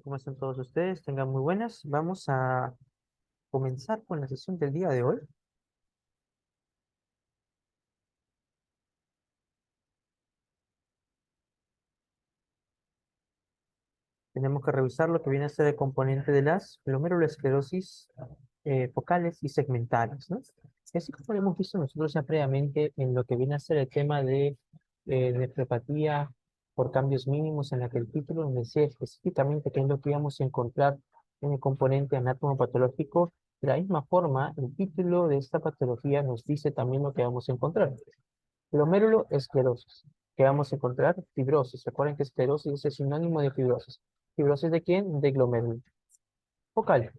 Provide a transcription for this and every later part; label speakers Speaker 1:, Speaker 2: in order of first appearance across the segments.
Speaker 1: ¿Cómo están todos ustedes? Tengan muy buenas. Vamos a comenzar con la sesión del día de hoy. Tenemos que revisar lo que viene a ser el componente de las glomerulosclerosis focales y segmentales, ¿no? Y así como lo hemos visto nosotros ya previamente en lo que viene a ser el tema de nefropatía por cambios mínimos, en la que el título nos decía específicamente qué es lo que íbamos a encontrar en el componente anatomopatológico. De la misma forma, el título de esta patología nos dice también lo que vamos a encontrar. Glomeruloesclerosis. ¿Qué vamos a encontrar? Fibrosis. Recuerden que esclerosis es sinónimo de fibrosis. ¿Fibrosis de quién? De glomérulo. Focal.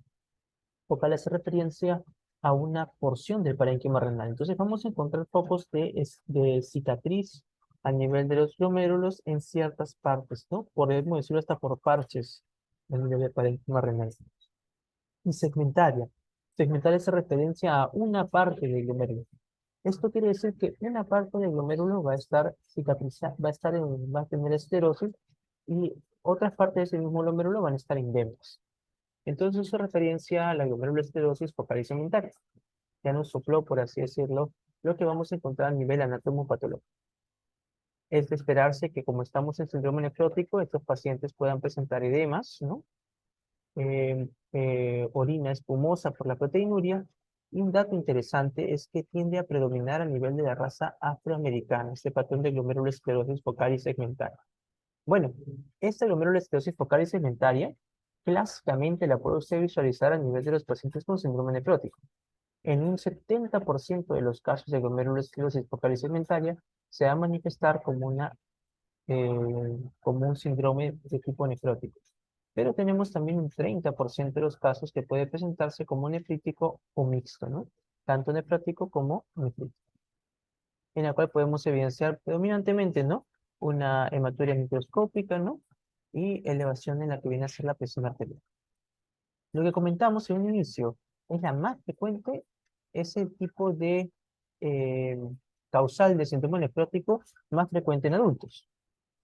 Speaker 1: Focal hace referencia a una porción del parénquima renal. Entonces vamos a encontrar focos de cicatriz a nivel de los glomérulos en ciertas partes, ¿no? Podemos decirlo hasta por parches a nivel del parénquima renal. Y segmentaria. Segmentaria hace referencia a una parte del glomérulo. Esto quiere decir que una parte del glomérulo va a estar cicatrizada, va a tener esclerosis y otras partes de ese mismo glomérulo van a estar indemnes. Entonces, eso referencia a la glomerulosclerosis focal y segmentaria. Ya nos sopló, por así decirlo, lo que vamos a encontrar a nivel anatomopatológico. Es de esperarse que como estamos en síndrome nefrótico, estos pacientes puedan presentar edemas, ¿no? Orina espumosa por la proteinuria. Y un dato interesante es que tiende a predominar a nivel de la raza afroamericana, este patrón de glomerulosclerosis focal y segmentaria. Bueno, esta glomerulosclerosis focal y segmentaria, clásicamente la puede usted visualizar a nivel de los pacientes con síndrome nefrótico. En un 70% de los casos de glomerulosclerosis focal y segmentaria, se va a manifestar como un síndrome de tipo nefrótico. Pero tenemos también un 30% de los casos que puede presentarse como nefrítico o mixto, ¿no? Tanto nefrótico como nefrítico, en la cual podemos evidenciar predominantemente, ¿no? Una hematuria microscópica, ¿no? Y elevación en la que viene a ser la presión arterial. Lo que comentamos en un inicio es la más frecuente, es el tipo de eh, causal de síndrome nefrótico más frecuente en adultos.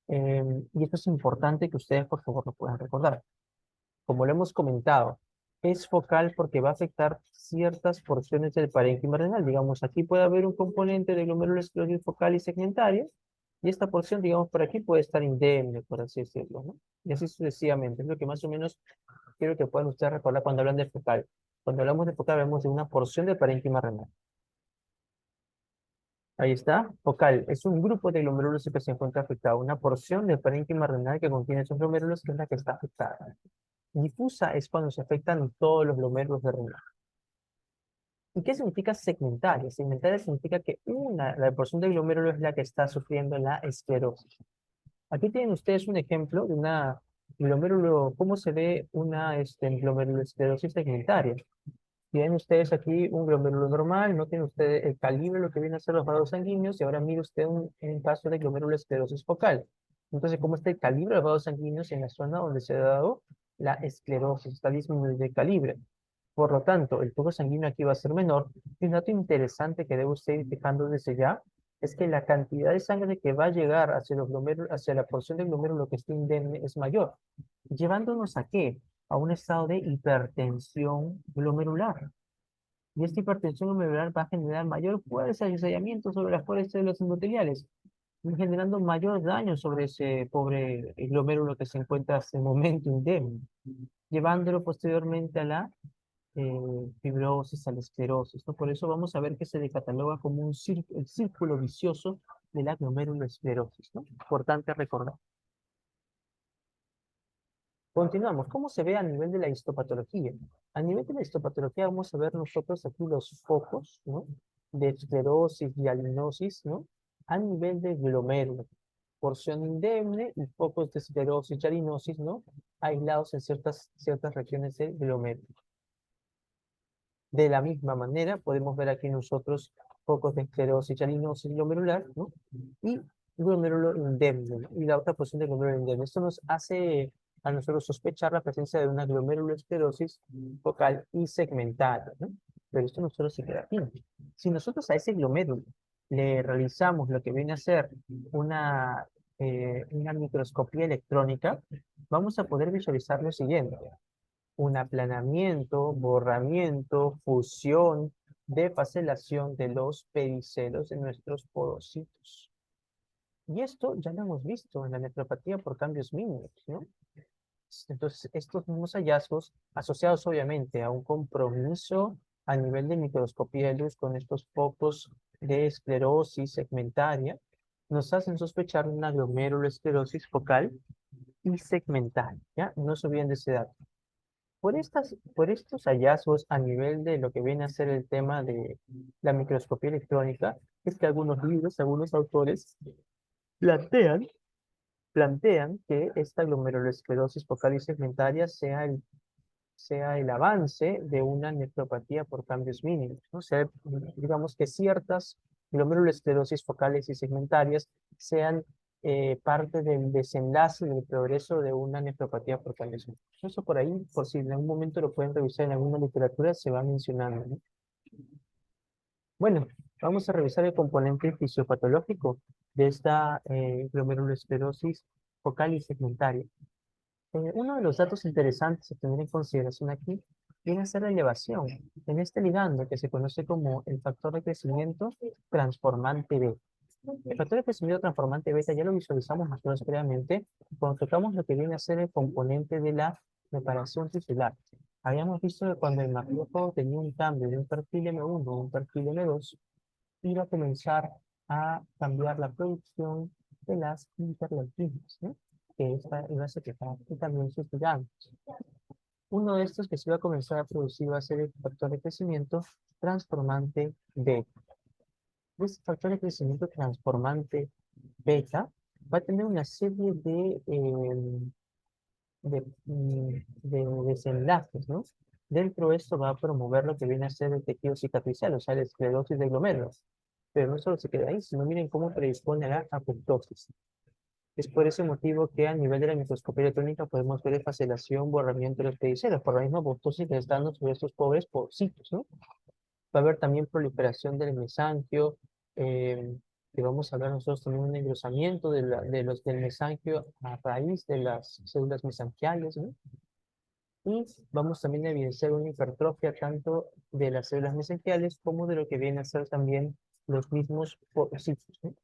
Speaker 1: Y esto es importante que ustedes, por favor, lo puedan recordar. Como lo hemos comentado, es focal porque va a afectar ciertas porciones del parénquima renal. Digamos, aquí puede haber un componente de glomerulosclerosis focal y segmentaria, y esta porción, digamos, por aquí puede estar indemne, por así decirlo, ¿no? Y así sucesivamente. Es lo que más o menos quiero que puedan ustedes recordar cuando hablan de focal. Cuando hablamos de focal, hablamos de una porción del parénquima renal. Ahí está, focal. Es un grupo de glomérulos que se encuentra afectado. Una porción del parénquima renal que contiene esos glomérulos que es la que está afectada. Difusa es cuando se afectan todos los glomérulos de renal. ¿Y qué significa segmentaria? Segmentaria significa que la porción del glomérulo es la que está sufriendo la esclerosis. Aquí tienen ustedes un ejemplo de una glomérulo, cómo se ve una glomerulosclerosis segmentaria. Tienen ustedes aquí un glomérulo normal, no tienen ustedes el calibre, lo que viene a ser los vasos sanguíneos, y ahora mire usted un caso de glomerulosclerosis focal. Entonces, ¿cómo está el calibre de los vasos sanguíneos en la zona donde se ha dado la esclerosis? Está disminuido el calibre. Por lo tanto, el flujo sanguíneo aquí va a ser menor. Y un dato interesante que debe usted ir fijando desde ya es que la cantidad de sangre que va a llegar hacia los glomérulos, hacia la porción del glomérulo que está indemne es mayor. ¿Llevándonos a qué? A un estado de hipertensión glomerular. Y esta hipertensión glomerular va a generar mayor fuerza y estallamiento sobre las paredes de los endoteliales, y generando mayor daño sobre ese pobre glomérulo que se encuentra hasta el momento indemne, llevándolo posteriormente a la fibrosis, a la esclerosis, ¿no? Por eso vamos a ver que se le cataloga como el círculo vicioso de la glomerulosclerosis, ¿no? Importante recordar. Continuamos. ¿Cómo se ve a nivel de la histopatología? A nivel de la histopatología vamos a ver nosotros aquí los focos, ¿no? De esclerosis y alinosis, ¿no? A nivel de glomérulo. Porción indemne y focos de esclerosis y alinosis, ¿no? Aislados en ciertas regiones del glomérulo. De la misma manera, podemos ver aquí nosotros focos de esclerosis y alinosis glomerular, ¿no? Y glomérulo indemne, ¿no? Y la otra porción de glomérulo indemne. Esto nos hace a nosotros sospechar la presencia de una glomerulosclerosis focal y segmentada, ¿no? Pero esto no solo se queda aquí. Si nosotros a ese glomérulo le realizamos lo que viene a ser una microscopía electrónica, vamos a poder visualizar lo siguiente: un aplanamiento, borramiento, fusión, desfacelación de los pedicelos de nuestros porocitos. Y esto ya lo hemos visto en la nefropatía por cambios mínimos, ¿no? Entonces, estos mismos hallazgos, asociados obviamente a un compromiso a nivel de microscopía de luz con estos focos de esclerosis segmentaria, nos hacen sospechar una glomerulosclerosis focal y segmentaria, ¿ya? No se olviden de ese dato. Por estos hallazgos a nivel de lo que viene a ser el tema de la microscopía electrónica, es que algunos libros, algunos autores plantean que esta glomerulosclerosis focal y segmentaria sea el avance de una nefropatía por cambios mínimos, ¿no? O sea, digamos que ciertas glomerulosclerosis focales y segmentarias sean parte del desenlace del progreso de una nefropatía por cambios mínimos. Eso por ahí, por si en algún momento lo pueden revisar en alguna literatura, se va mencionando, ¿no? Bueno, vamos a revisar el componente fisiopatológico de esta glomerulosclerosis focal y segmentaria. Uno de los datos interesantes a tener en consideración aquí viene a ser la elevación en este ligando que se conoce como el factor de crecimiento transformante beta. El factor de crecimiento transformante beta ya lo visualizamos nosotros previamente cuando tocamos lo que viene a ser el componente de la reparación tisular. Habíamos visto que cuando el macrófago tenía un cambio de un perfil M1 a un perfil M2, iba a comenzar a cambiar la producción de las interleuquinas, ¿no? Que esta iba a secretar y también sus ligandos. Uno de estos que se iba a comenzar a producir va a ser el factor de crecimiento transformante beta. Este factor de crecimiento transformante beta va a tener una serie de desenlaces, ¿no? Dentro de esto va a promover lo que viene a ser el tejido cicatricial, o sea, la esclerosis de glomérulos. Pero no solo se queda ahí, sino miren cómo predispone a la apoptosis. Es por ese motivo que a nivel de la microscopía electrónica podemos ver facelación, borramiento de los pedicelos, por la misma apoptosis que está dando sobre estos pobres porcitos, ¿no? Va a haber también proliferación del mesanquio, eh, que vamos a hablar nosotros también un engrosamiento del mesanquio a raíz de las células mesanquiales, ¿no? Y vamos también a evidenciar una hipertrofia tanto de las células mesanquiales como de lo que vienen a ser también los mismos porocitos, ¿no?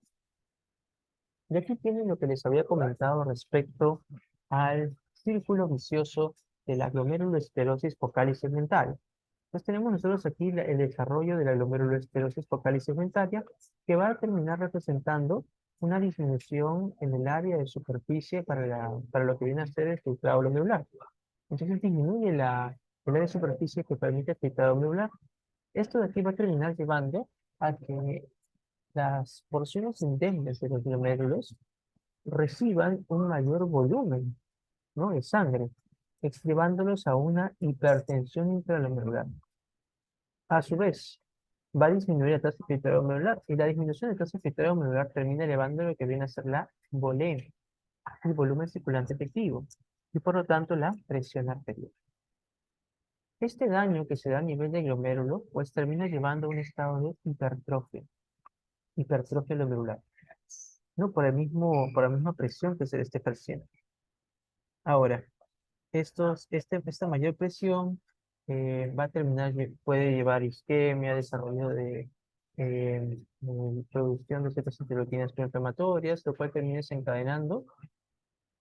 Speaker 1: Y aquí tienen lo que les había comentado respecto al círculo vicioso de la glomerulosclerosis focal y segmentaria. Entonces tenemos nosotros aquí el desarrollo de la glomerulosclerosis focal y segmentaria, que va a terminar representando una disminución en el área de superficie para lo que viene a ser el filtrado glomerular. Entonces disminuye el área de superficie que permite el filtrado glomerular. Esto de aquí va a terminar llevando a que las porciones indemnes de los glomérulos reciban un mayor volumen, ¿no?, de sangre, llevándolos a una hipertensión intraglomerular. A su vez, va a disminuir la tasa de filtrado glomerular y la disminución de tasa de filtrado glomerular termina elevando lo que viene a ser la volemia, el volumen circulante efectivo, y por lo tanto la presión arterial. Este daño que se da a nivel de glomérulo, pues termina llevando a un estado de hipertrofia glomerular, ¿no? Por la misma presión que se le esté ejerciendo. Ahora, esta mayor presión va a terminar, puede llevar isquemia, desarrollo de producción de ciertas interleuquinas proinflamatorias, lo cual termina desencadenando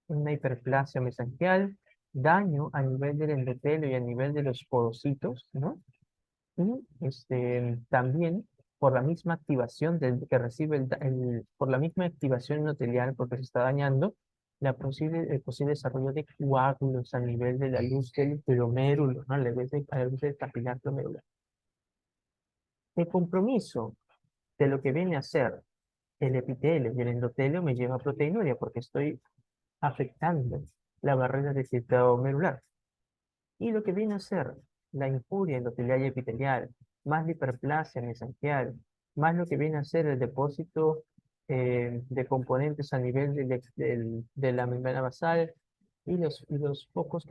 Speaker 1: una hiperplasia mesangial, daño a nivel del endotelio y a nivel de los porocitos, ¿no? Y también por la misma activación que recibe por la misma activación endotelial, porque se está dañando, el posible desarrollo de coágulos a nivel de la luz del glomérulo, ¿no? A la luz del capilar glomerular. El compromiso de lo que viene a ser el epitelio y el endotelio me lleva a proteinuria, porque estoy afectando la barrera de filtrado glomerular. Y lo que viene a ser la injuria endotelial y epitelial, más la hiperplasia mesangial, más lo que viene a ser el depósito de componentes a nivel de la membrana basal y los focos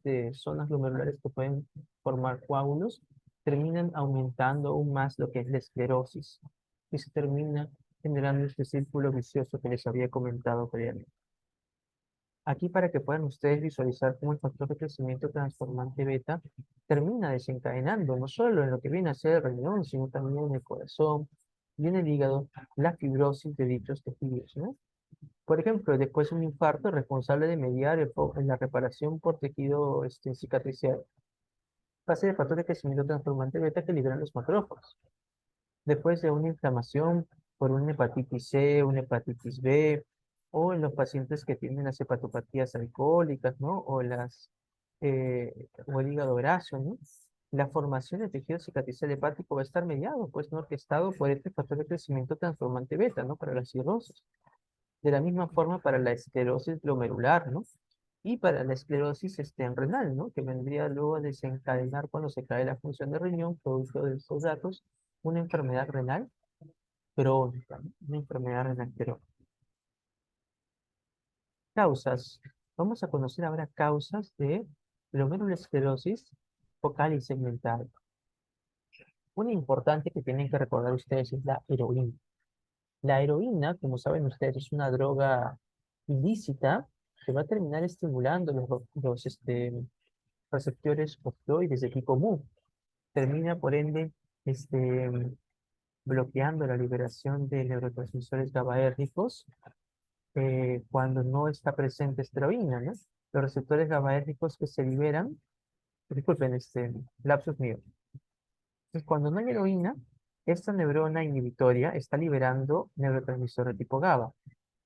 Speaker 1: de zonas glomerulares que pueden formar coágulos, terminan aumentando aún más lo que es la esclerosis y se termina generando este círculo vicioso que les había comentado previamente. Aquí para que puedan ustedes visualizar cómo el factor de crecimiento transformante beta termina desencadenando no solo en lo que viene a ser el riñón, sino también en el corazón y en el hígado, la fibrosis de dichos tejidos, ¿no? Por ejemplo, después de un infarto responsable de mediar en la reparación por tejido cicatricial, pasa el factor de crecimiento transformante beta que liberan los macrófagos. Después de una inflamación por una hepatitis C, una hepatitis B, o en los pacientes que tienen las hepatopatías alcohólicas, ¿no? O el hígado graso, ¿no? La formación de tejido cicatricial hepático va a estar mediado, pues, no orquestado por este factor de crecimiento transformante beta, ¿no? Para la cirrosis. De la misma forma para la esclerosis glomerular, ¿no? Y para la esclerosis renal, ¿no? Que vendría luego a desencadenar cuando se cae la función de riñón, producto de estos datos, una enfermedad renal crónica, ¿no? Una enfermedad renal crónica. Causas. Vamos a conocer ahora causas de glomerulosclerosis focal y segmental. Una importante que tienen que recordar ustedes es la heroína. La heroína, como saben ustedes, es una droga ilícita que va a terminar estimulando los receptores opioides de tipo Mu. Termina, por ende, este, bloqueando la liberación de neurotransmisores GABAérgicos cuando no está presente esta heroína, ¿no? Los receptores GABAérgicos que se liberan, disculpen, lapsus mío. Entonces, cuando no hay heroína, esta neurona inhibitoria está liberando neurotransmisor de tipo GABA,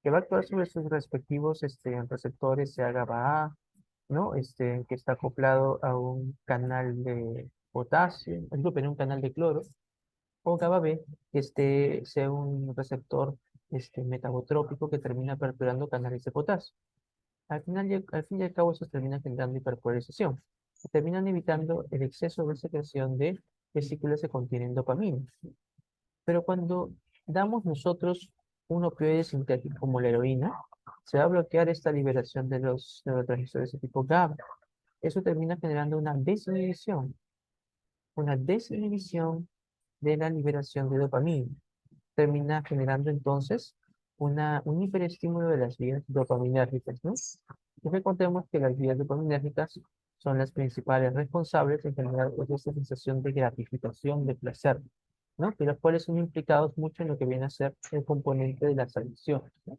Speaker 1: que va a actuar sobre sus respectivos receptores, sea GABA A, ¿no? Que está acoplado a un canal de potasio, disculpen, un canal de cloro, o GABA B, que sea un receptor metabotrópico que termina perturando canales de potasio. Al fin y al cabo, eso termina generando hiperpolarización. Terminan evitando el exceso de secreción de vesículas que contienen dopamina. Pero cuando damos nosotros un opioide sintético como la heroína, se va a bloquear esta liberación de los neurotransmisores de tipo GABA. Eso termina generando una desinhibición de la liberación de dopamina. Termina generando entonces un hiperestímulo de las vías dopaminérgicas, ¿no? Y recordemos que las vías dopaminérgicas son las principales responsables en generar pues, esta sensación de gratificación, de placer, ¿no? Que los cuales son implicados mucho en lo que viene a ser el componente de las adicciones, ¿no?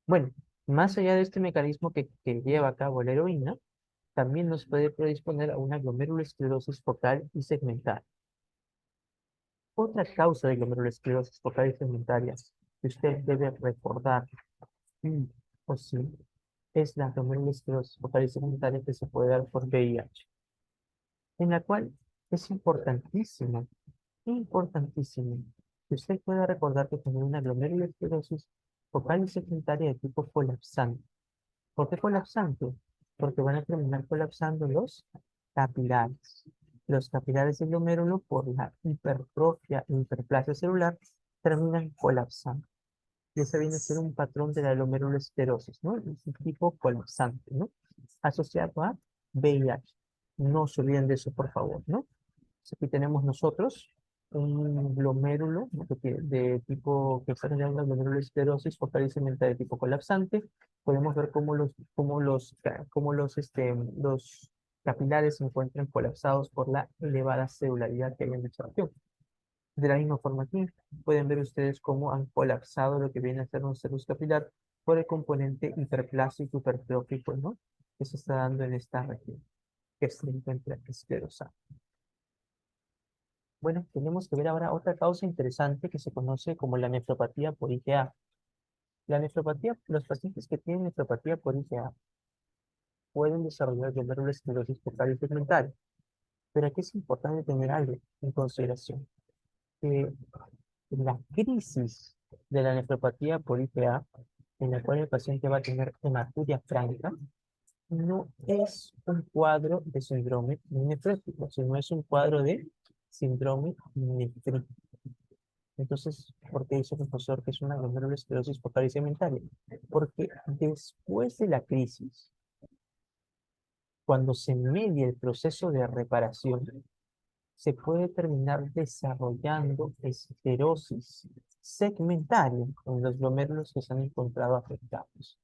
Speaker 1: Bueno, más allá de este mecanismo que lleva a cabo la heroína, también nos puede predisponer a una glomerulosclerosis focal y segmental. Otra causa de glomerulosclerosis focal y segmentaria que usted debe recordar, sí o sí, es la glomerulosclerosis focal y segmentaria que se puede dar por VIH, en la cual es importantísimo, que usted pueda recordar que tiene una glomerulosclerosis focal y segmentaria de tipo colapsante. ¿Por qué colapsante? Porque van a terminar colapsando los capilares. Los capilares del glomérulo, por la hipertrofia e hiperplasia celular, terminan colapsando. Y ese viene a ser un patrón de la glomerulosclerosis, ¿no? Es un tipo colapsante, ¿no? Asociado a VIH. No se olviden de eso, por favor, ¿no? Aquí tenemos nosotros un glomérulo, ¿no? de tipo que está generando una glomerulosclerosis focal y segmental de tipo colapsante. Podemos ver cómo los capilares se encuentran colapsados por la elevada celularidad que hay en nuestra región. De la misma forma aquí, pueden ver ustedes cómo han colapsado lo que viene a ser un cerus capilar por el componente hiperplásico hipertrófico, ¿no? Que se está dando en esta región, que se encuentra esclerosada. Bueno, tenemos que ver ahora otra causa interesante que se conoce como la nefropatía por IgA. La nefropatía, los pacientes que tienen nefropatía por IgA pueden desarrollar glomerulosclerosis focal y segmentaria. Pero aquí es importante tener algo en consideración. Que la crisis de la nefropatía por IgA, en la cual el paciente va a tener hematuria franca, no es un cuadro de síndrome nefrótico, sino es un cuadro de síndrome nefrítico. Entonces, ¿por qué dice el profesor que es una glomerulosclerosis focal y segmentaria? Porque después de la crisis, cuando se media el proceso de reparación, se puede terminar desarrollando esclerosis segmentaria en los glomérulos que se han encontrado afectados.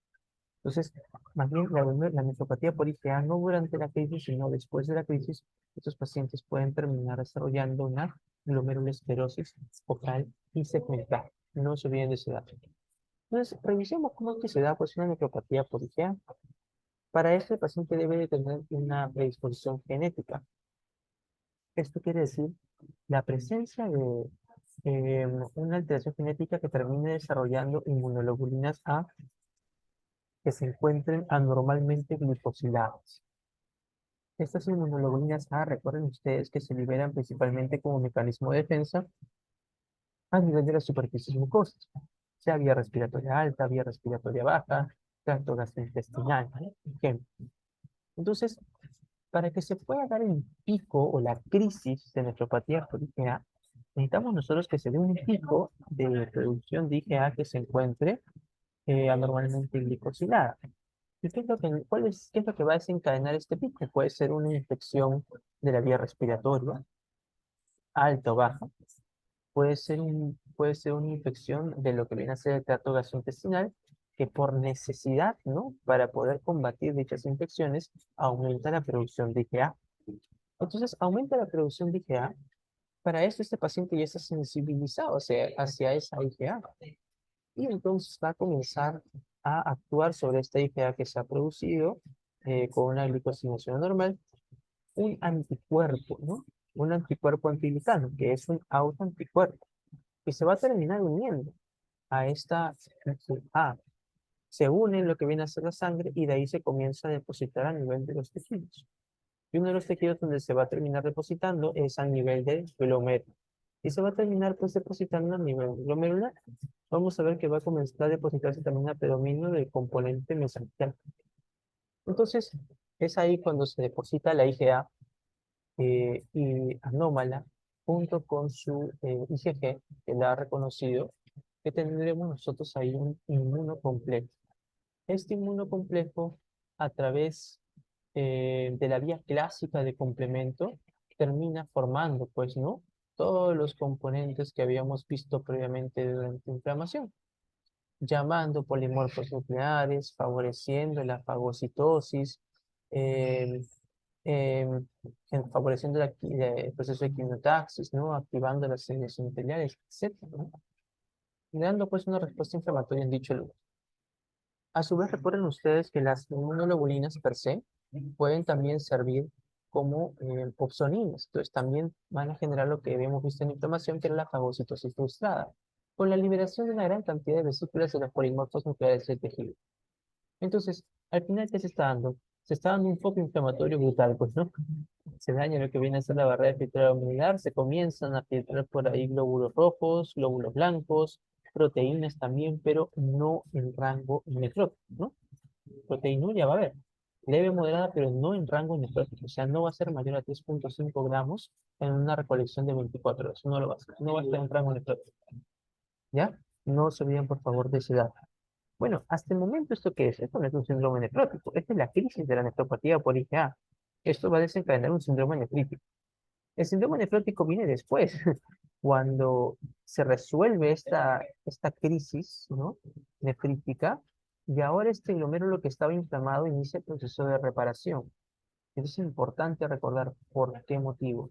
Speaker 1: Entonces, más bien la nefropatía por IgA no durante la crisis, sino después de la crisis, estos pacientes pueden terminar desarrollando una glomerulosclerosis focal y segmental. No se olviden de ese dato. Entonces, revisemos cómo es que se da pues, una nefropatía por IgA. Para esto, el paciente debe de tener una predisposición genética. Esto quiere decir la presencia de una alteración genética que termine desarrollando inmunoglobulinas A que se encuentren anormalmente glicosiladas. Estas inmunoglobulinas A, recuerden ustedes que se liberan principalmente como mecanismo de defensa a nivel de las superficies mucosas, sea vía respiratoria alta, vía respiratoria baja, tracto gastrointestinal, ¿vale? Ejemplo. Entonces, para que se pueda dar el pico o la crisis de nefropatía por IgA, necesitamos nosotros que se dé un pico de producción de IgA que se encuentre anormalmente glicosilada. ¿Y qué es lo que va a desencadenar este pico? Puede ser una infección de la vía respiratoria, alta o baja. Puede ser una infección de lo que viene a ser el tracto gastrointestinal, que por necesidad, ¿no? Para poder combatir dichas infecciones, aumenta la producción de IgA. Entonces, aumenta la producción de IgA. Para eso, este paciente ya está sensibilizado hacia esa IgA. Y entonces va a comenzar a actuar sobre esta IgA que se ha producido con una glicosilación normal, un anticuerpo, ¿no? Un anticuerpo antiglicano, que es un autoanticuerpo, que se va a terminar uniendo a esta A. Se une en lo que viene a ser la sangre y de ahí se comienza a depositar a nivel de los tejidos. Y uno de los tejidos donde se va a terminar depositando es a nivel del glomérulo. Y se va a terminar pues depositando a nivel glomerular. Vamos a ver que va a comenzar a depositarse también a predominio del componente mesangial. Entonces, es ahí cuando se deposita la IgA y anómala junto con su IgG, que la ha reconocido, que tendremos nosotros ahí un inmunocomplejo. Este inmunocomplejo, a través de la vía clásica de complemento, termina formando, pues, ¿no? Todos los componentes que habíamos visto previamente durante la inflamación, llamando polimorfos nucleares, favoreciendo la fagocitosis, eh, eh, favoreciendo el proceso de quimiotaxis, ¿no? Activando las células endoteliales, etcétera, ¿no? Y dando pues una respuesta inflamatoria en dicho lugar. A su vez, recuerden ustedes que las inmunoglobulinas per se pueden también servir como opsoninas. Entonces, también van a generar lo que habíamos visto en inflamación, que era la fagocitosis frustrada, con la liberación de una gran cantidad de vesículas de los polimorfos nucleares del tejido. Entonces, al final, ¿qué se está dando? Se está dando un foco inflamatorio brutal, pues, ¿no? Se daña lo que viene a ser la barrera filtrada glomerular, se comienzan a filtrar por ahí glóbulos rojos, glóbulos blancos, proteínas también, pero no en rango nefrótico, ¿no? Proteinuria va a haber, leve, moderada, pero no en rango nefrótico, o sea, no va a ser mayor a 3,5 gramos en una recolección de 24 horas, no lo va a hacer, no va a estar en rango nefrótico, ¿ya? No se olviden, por favor, de ese dato. Bueno, hasta el momento, ¿esto qué es? Esto no es un síndrome nefrótico, esta es la crisis de la nefropatía por IgA. Esto va a desencadenar un síndrome nefrítico. El síndrome nefrótico viene después, cuando se resuelve esta crisis, ¿no? Nefrítica, y ahora este glomérulo que estaba inflamado inicia el proceso de reparación. Es importante recordar por qué motivo.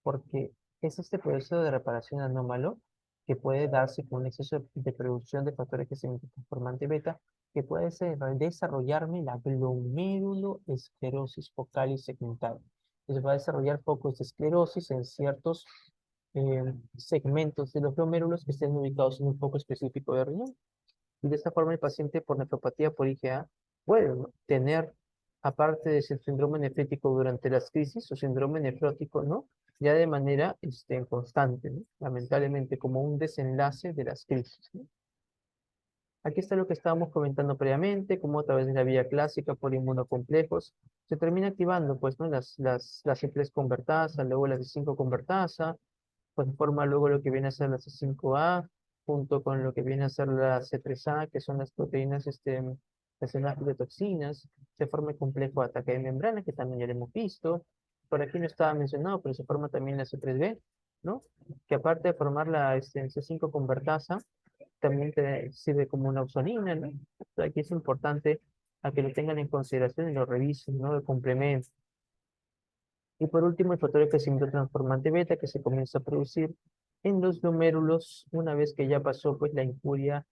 Speaker 1: Porque es este proceso de reparación anómalo que puede darse con un exceso de producción de factores que se transformante beta, que puede desarrollarme la glomerulosclerosis focal y segmental. Entonces va a desarrollar focos de esclerosis en ciertos segmentos de los glomérulos que estén ubicados en un foco específico de riñón. Y de esta forma el paciente por nefropatía por IgA puede, ¿no?, tener, aparte de ese síndrome nefrítico durante las crisis o síndrome nefrótico, ¿no? Ya de manera constante, ¿no? Lamentablemente, como un desenlace de las crisis, ¿no? Aquí está lo que estábamos comentando previamente, como a través de la vía clásica por inmunocomplejos se termina activando, pues, ¿no? Las simples convertasa, luego las de 5 convertasa, pues forma luego lo que viene a ser la C5A, junto con lo que viene a ser la C3A, que son las proteínas, las toxinas, se forma el complejo de ataque de membrana, que también ya lo hemos visto. Por aquí no estaba mencionado, pero se forma también la C3B, ¿no? Que aparte de formar la C5 convertasa, también te sirve como una opsonina, ¿no? Aquí es importante a que lo tengan en consideración y lo revisen, ¿no? Lo complementen. Y por último, el factor de crecimiento transformante beta que se comienza a producir en los glomérulos una vez que ya pasó pues la injuria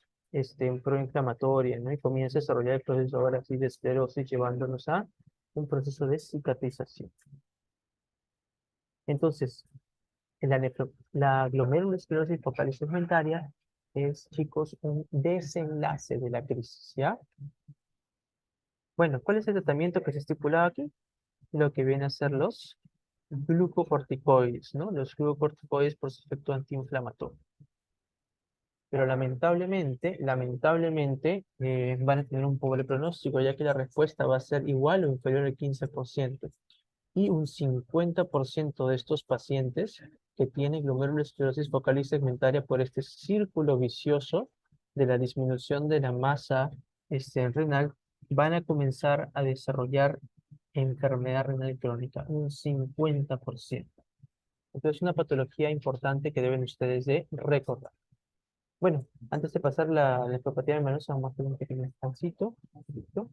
Speaker 1: proinflamatoria, ¿no? Y comienza a desarrollar el proceso ahora sí de esclerosis, llevándonos a un proceso de cicatrización. Entonces, la glomerulosclerosis focal y segmentaria es, chicos, un desenlace de la crisis, ¿ya? Bueno, ¿cuál es el tratamiento que se estipulaba aquí? Lo que viene a ser los glucocorticoides, ¿no? Los glucocorticoides por su efecto antiinflamatorio. Pero lamentablemente, van a tener un pobre pronóstico, ya que la respuesta va a ser igual o inferior al 15%. Y un 50% de estos pacientes que tienen glomerulosclerosis focal y segmentaria por este círculo vicioso de la disminución de la masa renal, van a comenzar a desarrollar enfermedad renal crónica, un 50%. Entonces, una patología importante que deben ustedes de recordar. Bueno, antes de pasar la nefropatía venosa, vamos a hacer un pequeño descansito. ¿Listo?